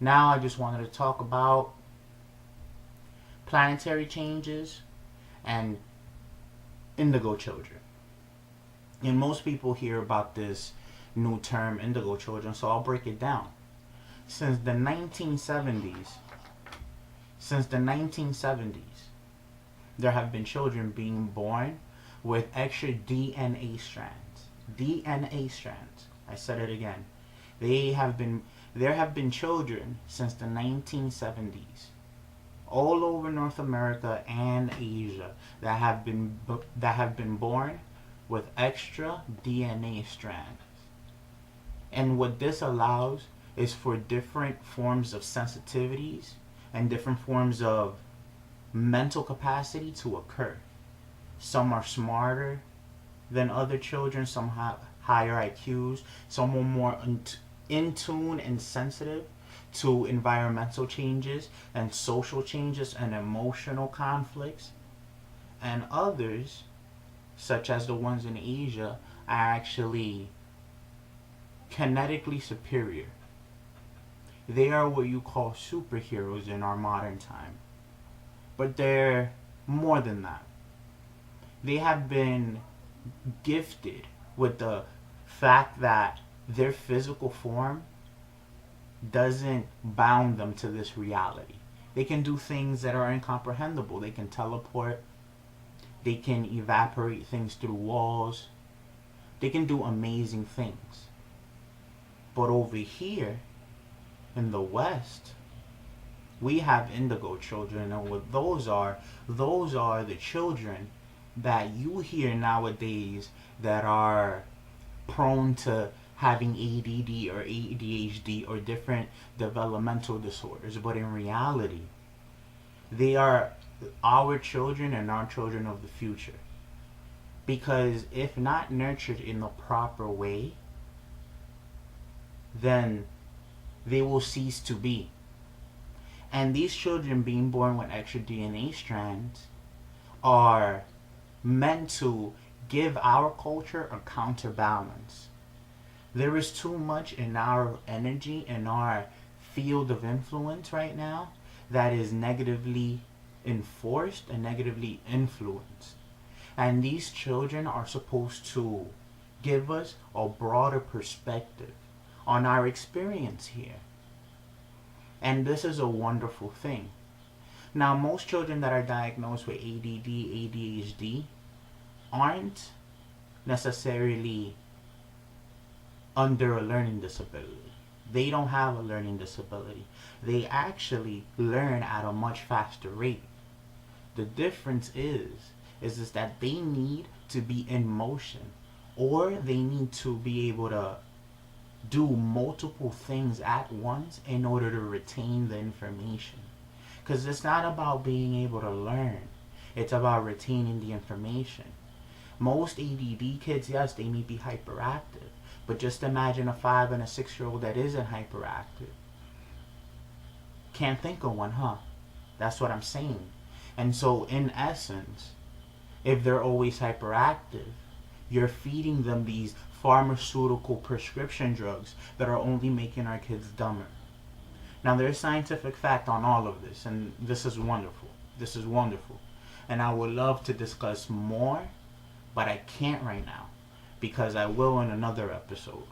Now I just wanted to talk about planetary changes and indigo children. And most people hear about this new term, indigo children, so I'll break it down. Since the 1970s, since the 1970s, there have been children being born with extra DNA strands. DNA strands. I said it again. They have been there have been children since the 1970s all over North America and Asia that have been born with extra DNA strands. And what this allows is for different forms of sensitivities and different forms of mental capacity to occur. Some are smarter than other children, some have higher IQs, some are more in tune and sensitive to environmental changes and social changes and emotional conflicts, and others, such as the ones in Asia, are actually kinetically superior. They are what you call superheroes in our modern time. But they're more than that. They have been gifted with the fact that their physical form doesn't bound them to this reality. They can do things that are incomprehensible. They can teleport. They can evaporate things through walls. They can do amazing things. But over here in the West, we have indigo children, and what those are the children that you hear nowadays that are prone to having ADD or ADHD or different developmental disorders. But in reality, they are our children and our children of the future. Because if not nurtured in the proper way, then they will cease to be. And these children being born with extra DNA strands are meant to give our culture a counterbalance. There is too much in our energy, in our field of influence right now, that is negatively enforced and negatively influenced. And these children are supposed to give us a broader perspective on our experience here. And this is a wonderful thing. Now, most children that are diagnosed with ADD, ADHD aren't necessarily under a learning disability. They don't have a learning disability. They actually learn at a much faster rate. The difference is that they need to be in motion, or they need to be able to do multiple things at once in order to retain the information. Because it's not about being able to learn, it's about retaining the information. Most ADD kids, yes, they may be hyperactive, but just imagine a 5 and a 6-year-old that isn't hyperactive. Can't think of one, huh? That's what I'm saying. And so, in essence, if they're always hyperactive, you're feeding them these pharmaceutical prescription drugs that are only making our kids dumber. Now, there's scientific fact on all of this, and this is wonderful. This is wonderful. And I would love to discuss more, but I can't right now, because I will in another episode.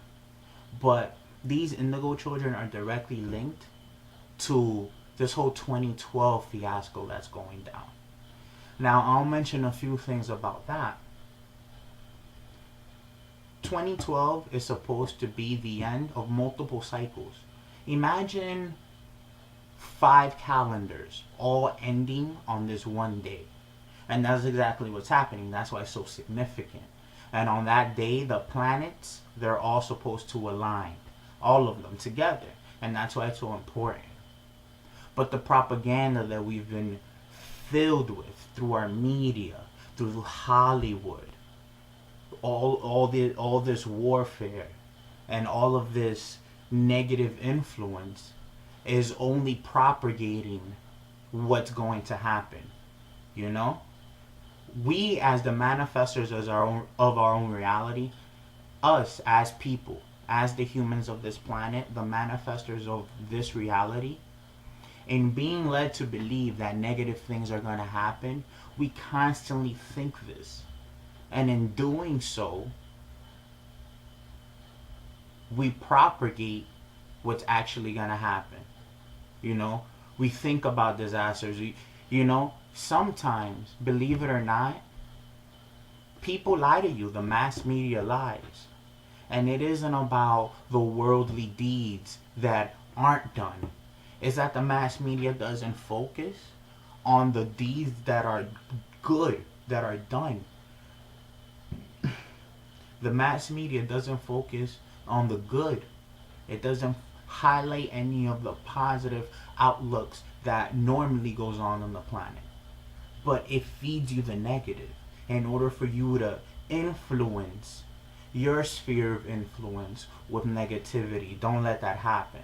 But these indigo children are directly linked to this whole 2012 fiasco that's going down. Now, I'll mention a few things about that. 2012 is supposed to be the end of multiple cycles. Imagine 5 calendars all ending on this one day. And that's exactly what's happening. That's why it's so significant. And on that day, the planets, they're all supposed to align. All of them together. And that's why it's so important. But the propaganda that we've been filled with through our media, through Hollywood, all this warfare and all of this negative influence is only propagating what's going to happen. You know? We as the manifestors of our own reality, us as people, as the humans of this planet, the manifestors of this reality, and being led to believe that negative things are going to happen, we constantly think this. And in doing so, we propagate what's actually going to happen. You know, we think about disasters. Sometimes, believe it or not, people lie to you. The mass media lies. And it isn't about the worldly deeds that aren't done. It's that the mass media doesn't focus on the deeds that are good, that are done. The mass media doesn't focus on the good. It doesn't highlight any of the positive outlooks that normally goes on the planet. But it feeds you the negative in order for you to influence your sphere of influence with negativity. Don't let that happen.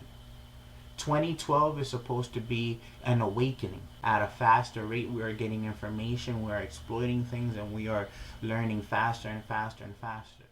2012 is supposed to be an awakening. At a faster rate, we are getting information, we are exploiting things, and we are learning faster and faster and faster.